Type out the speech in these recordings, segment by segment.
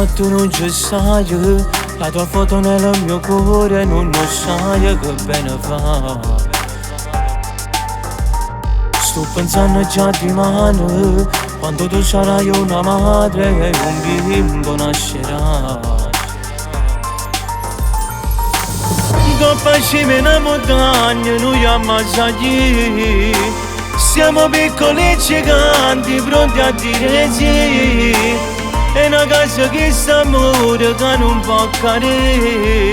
Ma tu non ci sai, la tua foto nel mio cuore non lo sai che bene fa. Sto pensando già di mano, quando tu sarai una madre e un bimbo nascerà. Coppa cima in montagna, noi ammazzati. Siamo piccoli giganti, pronti a dire sì. È una casa che sta amore che non può cadere.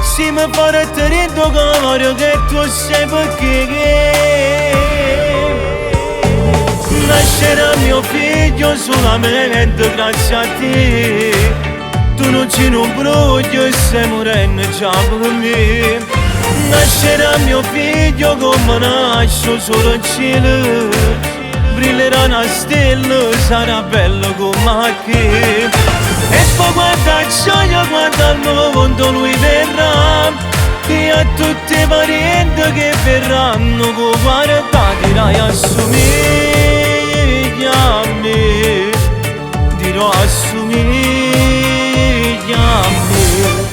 Siamo forti in tuo cuore che tu sai perché. Nascerà mio figlio solamente grazie a te. Tu non ci non brugli e sei morendo già per me. Nascerà mio figlio come nasce solo in cielo. Brillerà una stella, sarà bello come te. E poi guarda gioia, guarda il mondo lui verrà. E a tutti i parenti che verranno, guarda dirai assomiglia a me. Dirò assomiglia a me.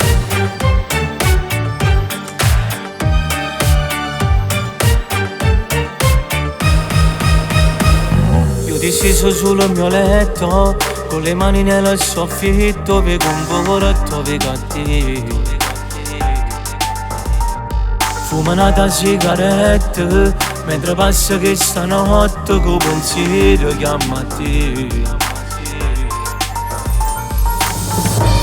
Deciso sul mio letto, con le mani nel soffitto, vedo un volto, vedo a te. Fuma una sigaretta, mentre passa questa notte, con pensiero chiama a te.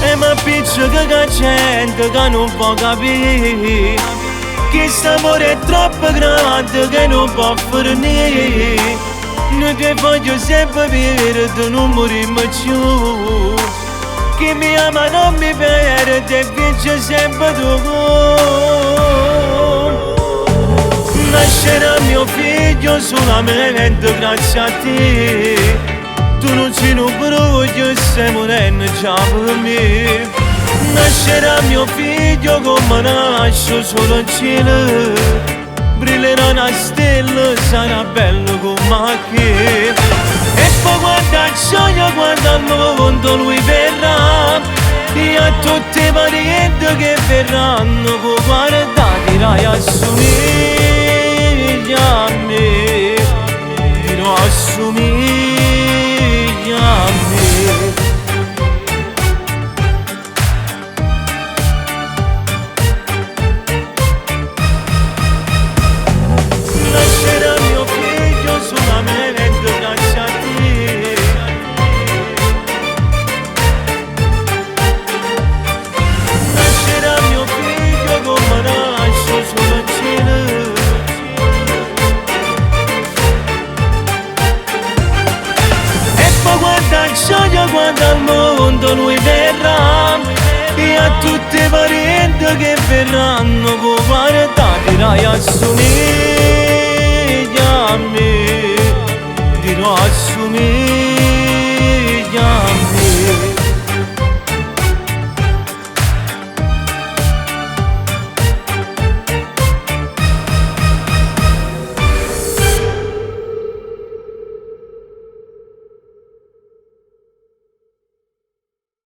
E mi appiccio che gente che non può capire, che st'amore è troppo grande che non può fornire. Noi che voglio sempre vivere, non morirmi più. Chi mi ama non mi perde e vince sempre tu. Nascerà mio figlio solamente grazie a te. Tu non ci non brugli e sei morendo già per me. Nascerà mio figlio come nasce solo in cielo. Brillerà una stella, sarà bello come te. E poi guarda gioia, guarda il mondo lui verrà. E a tutti i parenti che verranno, guarda dirai assomiglia a me. Dirò assomiglia a me. Gioia guarda il mondo lui verrà. E a tutti i parenti che verranno, guarda dirai assomiglia a me. Dirò assomiglia